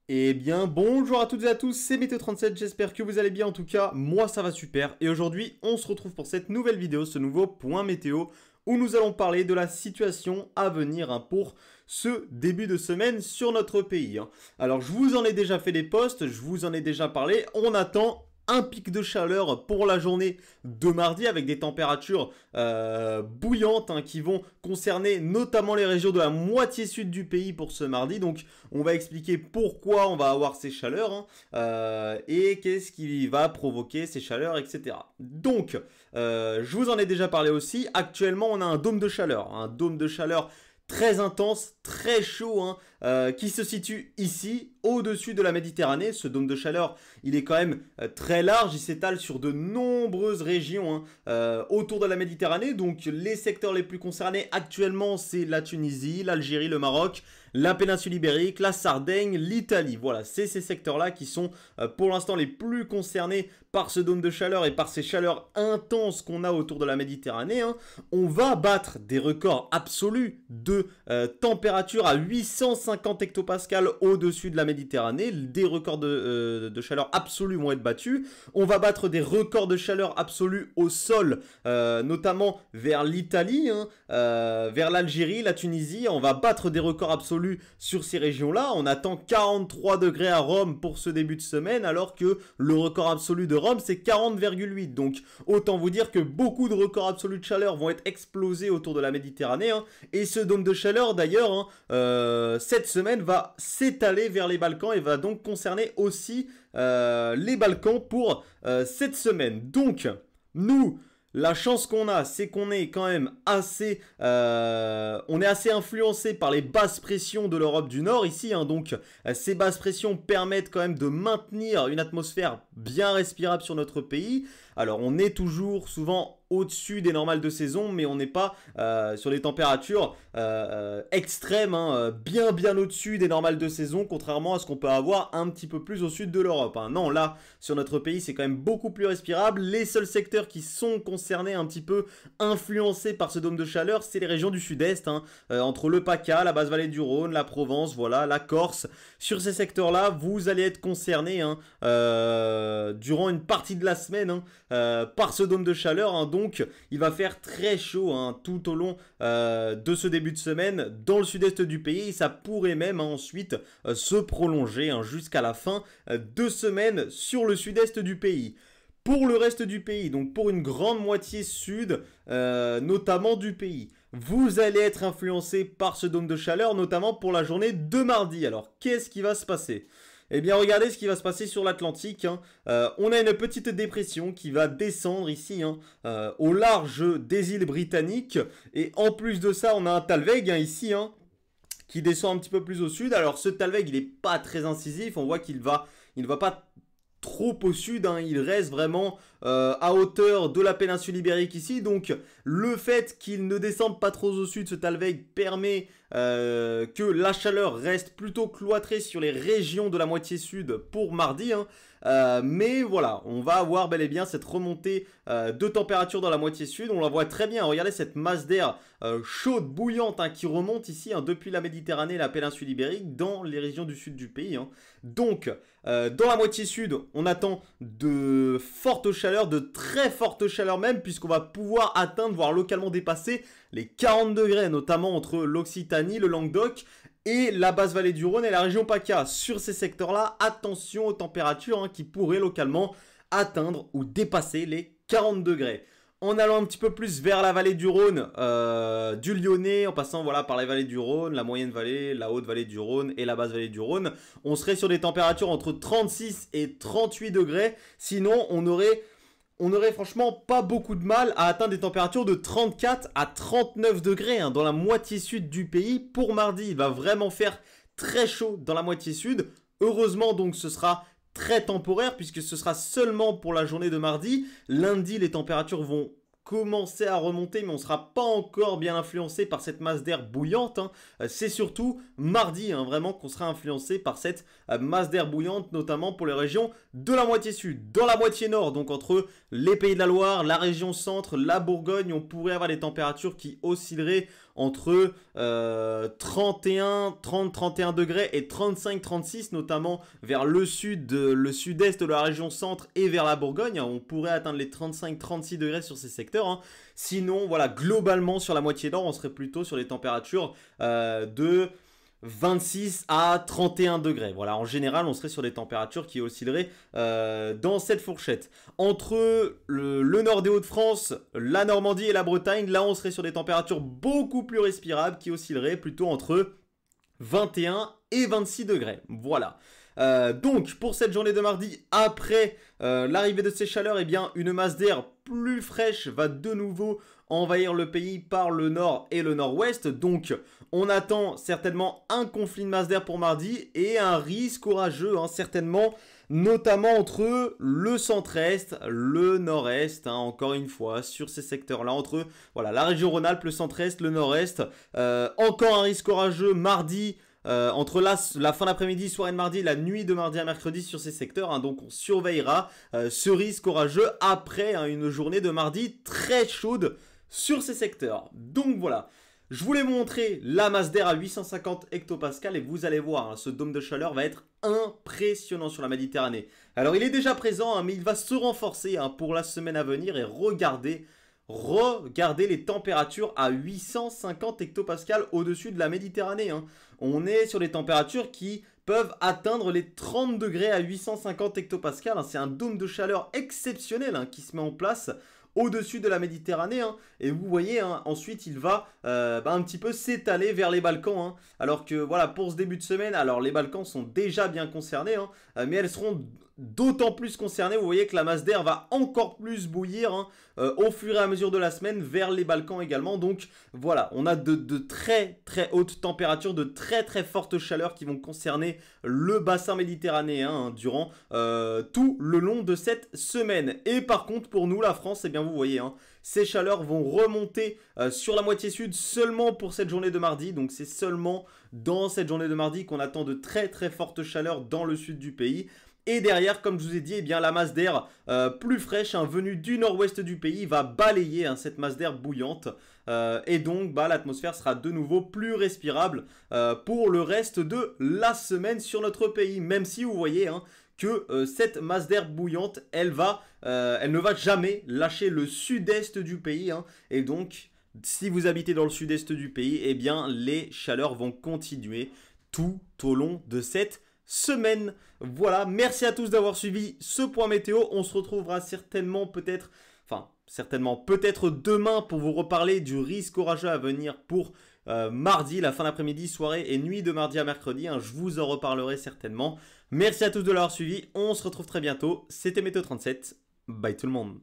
Eh bien, bonjour à toutes et à tous, c'est Météo37, j'espère que vous allez bien. En tout cas, moi ça va super. Et aujourd'hui, on se retrouve pour cette nouvelle vidéo, ce nouveau point météo, où nous allons parler de la situation à venir pour ce début de semaine sur notre pays. Alors, je vous en ai déjà fait des posts, je vous en ai déjà parlé, on attend un pic de chaleur pour la journée de mardi avec des températures bouillantes qui vont concerner notamment les régions de la moitié sud du pays pour ce mardi. Donc on va expliquer pourquoi on va avoir ces chaleurs et qu'est-ce qui va provoquer ces chaleurs, etc. Donc je vous en ai déjà parlé aussi. Actuellement on a un dôme de chaleur très intense, très chaud, qui se situe ici, au-dessus de la Méditerranée. Ce dôme de chaleur, il est quand même très large, il s'étale sur de nombreuses régions autour de la Méditerranée. Donc les secteurs les plus concernés actuellement, c'est la Tunisie, l'Algérie, le Maroc, la péninsule ibérique, la Sardaigne, l'Italie. Voilà, c'est ces secteurs-là qui sont pour l'instant les plus concernés par ce dôme de chaleur et par ces chaleurs intenses qu'on a autour de la Méditerranée. On va battre des records absolus de température à 850 hectopascales au-dessus de la Méditerranée. Des records de chaleur absolus vont être battus. On va battre des records de chaleur absolus au sol, notamment vers l'Italie, vers l'Algérie, la Tunisie. On va battre des records absolus sur ces régions-là. On attend 43 degrés à Rome pour ce début de semaine, alors que le record absolu de Rome, c'est 40,8. Donc, autant vous dire que beaucoup de records absolus de chaleur vont être explosés autour de la Méditerranée. Et ce dôme de chaleur, d'ailleurs, cette semaine va s'étaler vers les Balkans et va donc concerner aussi les Balkans pour cette semaine. Donc, nous, la chance qu'on a, c'est qu'on est quand même assez, on est assez influencé par les basses pressions de l'Europe du Nord ici. Donc, ces basses pressions permettent quand même de maintenir une atmosphère bien respirable sur notre pays. Alors, on est toujours souvent au-dessus des normales de saison, mais on n'est pas sur des températures extrêmes, bien au-dessus des normales de saison, contrairement à ce qu'on peut avoir un petit peu plus au sud de l'Europe. Non, là, sur notre pays, c'est quand même beaucoup plus respirable. Les seuls secteurs qui sont concernés, un petit peu influencés par ce dôme de chaleur, c'est les régions du sud-est, entre le PACA, la basse vallée du Rhône, la Provence, voilà, la Corse. Sur ces secteurs-là, vous allez être concernés durant une partie de la semaine par ce dôme de chaleur. Donc, il va faire très chaud tout au long de ce début de semaine dans le sud-est du pays. Et ça pourrait même ensuite se prolonger jusqu'à la fin de semaine sur le sud-est du pays. Pour le reste du pays, donc pour une grande moitié sud, notamment du pays, vous allez être influencé par ce dôme de chaleur, notamment pour la journée de mardi. Alors, qu'est-ce qui va se passer ? Eh bien, regardez ce qui va se passer sur l'Atlantique. On a une petite dépression qui va descendre ici, au large des îles britanniques. Et en plus de ça, on a un Talweg ici, qui descend un petit peu plus au sud. Alors, ce Talweg, il n'est pas très incisif. On voit qu'il ne va pas trop au sud, il reste vraiment à hauteur de la péninsule ibérique ici. Donc le fait qu'il ne descende pas trop au sud, ce Talweg, permet que la chaleur reste plutôt cloîtrée sur les régions de la moitié sud pour mardi. Mais voilà, on va avoir bel et bien cette remontée de température dans la moitié sud. On la voit très bien, regardez cette masse d'air chaude, bouillante qui remonte ici depuis la Méditerranée et la péninsule ibérique dans les régions du sud du pays. Donc dans la moitié sud, on attend de fortes chaleurs, de très fortes chaleurs même, puisqu'on va pouvoir atteindre, voire localement dépasser les 40 degrés, notamment entre l'Occitanie, le Languedoc et la basse vallée du Rhône et la région PACA. Sur ces secteurs-là, attention aux températures qui pourraient localement atteindre ou dépasser les 40 degrés. En allant un petit peu plus vers la vallée du Rhône, du Lyonnais, en passant par les vallées du Rhône, la moyenne vallée, la haute vallée du Rhône et la basse vallée du Rhône, on serait sur des températures entre 36 et 38 degrés. Sinon, on aurait franchement pas beaucoup de mal à atteindre des températures de 34 à 39 degrés dans la moitié sud du pays pour mardi. Il va vraiment faire très chaud dans la moitié sud. Heureusement donc ce sera très temporaire puisque ce sera seulement pour la journée de mardi. Lundi, les températures vont commencer à remonter, mais on ne sera pas encore bien influencé par cette masse d'air bouillante. C'est surtout mardi, vraiment, qu'on sera influencé par cette masse d'air bouillante, notamment pour les régions de la moitié sud. Dans la moitié nord, donc entre les Pays de la Loire, la région centre, la Bourgogne, on pourrait avoir des températures qui oscilleraient entre 30-31 degrés et 35-36, notamment vers le sud, le sud-est de la région centre et vers la Bourgogne. On pourrait atteindre les 35-36 degrés sur ces secteurs, hein. Sinon, voilà, globalement sur la moitié nord, on serait plutôt sur les températures de 26 à 31 degrés. Voilà, en général, on serait sur des températures qui oscilleraient dans cette fourchette. Entre le nord des Hauts-de-France, la Normandie et la Bretagne, là, on serait sur des températures beaucoup plus respirables qui oscilleraient plutôt entre 21 et 26 degrés. Voilà. Donc, pour cette journée de mardi, après l'arrivée de ces chaleurs, eh bien, une masse d'air plus fraîche va de nouveau envahir le pays par le nord et le nord-ouest. Donc, on attend certainement un conflit de masse d'air pour mardi et un risque orageux, hein, certainement, notamment entre le centre-est, le nord-est, hein, encore une fois, sur ces secteurs-là, entre voilà, la région Rhône-Alpes, le centre-est, le nord-est. Encore un risque orageux mardi. Entre la fin d'après-midi, soirée de mardi, la nuit de mardi à mercredi sur ces secteurs, hein, donc on surveillera ce risque orageux après hein, une journée de mardi très chaude sur ces secteurs. Donc voilà, je voulais vous montrer la masse d'air à 850 hectopascales et vous allez voir, hein, ce dôme de chaleur va être impressionnant sur la Méditerranée. Alors il est déjà présent, hein, mais il va se renforcer hein, pour la semaine à venir et regardez les températures à 850 hectopascales au-dessus de la Méditerranée, hein. On est sur des températures qui peuvent atteindre les 30 degrés à 850 hectopascales, hein. C'est un dôme de chaleur exceptionnel hein, qui se met en place au-dessus de la Méditerranée, hein. Et vous voyez, hein, ensuite il va un petit peu s'étaler vers les Balkans, hein. Alors que voilà, pour ce début de semaine, alors les Balkans sont déjà bien concernés, hein, mais elles seront d'autant plus concernées. Vous voyez que la masse d'air va encore plus bouillir hein, au fur et à mesure de la semaine vers les Balkans également. Donc voilà, on a de très très hautes températures, de très très fortes chaleurs qui vont concerner le bassin méditerranéen hein, durant tout le long de cette semaine. Et par contre pour nous la France, eh bien vous voyez, hein, ces chaleurs vont remonter sur la moitié sud seulement pour cette journée de mardi. Donc c'est seulement dans cette journée de mardi qu'on attend de très très fortes chaleurs dans le sud du pays. Et derrière, comme je vous ai dit, eh bien, la masse d'air plus fraîche hein, venue du nord-ouest du pays va balayer hein, cette masse d'air bouillante. Et donc, l'atmosphère sera de nouveau plus respirable pour le reste de la semaine sur notre pays. Même si vous voyez hein, que cette masse d'air bouillante, elle ne va jamais lâcher le sud-est du pays. Hein, et donc, si vous habitez dans le sud-est du pays, eh bien, les chaleurs vont continuer tout au long de cette semaine. Voilà, merci à tous d'avoir suivi ce point météo. On se retrouvera certainement peut-être demain pour vous reparler du risque orageux à venir pour mardi, la fin d'après-midi, soirée et nuit de mardi à mercredi, hein, je vous en reparlerai certainement. Merci à tous de l'avoir suivi, on se retrouve très bientôt. C'était Météo 37, bye tout le monde.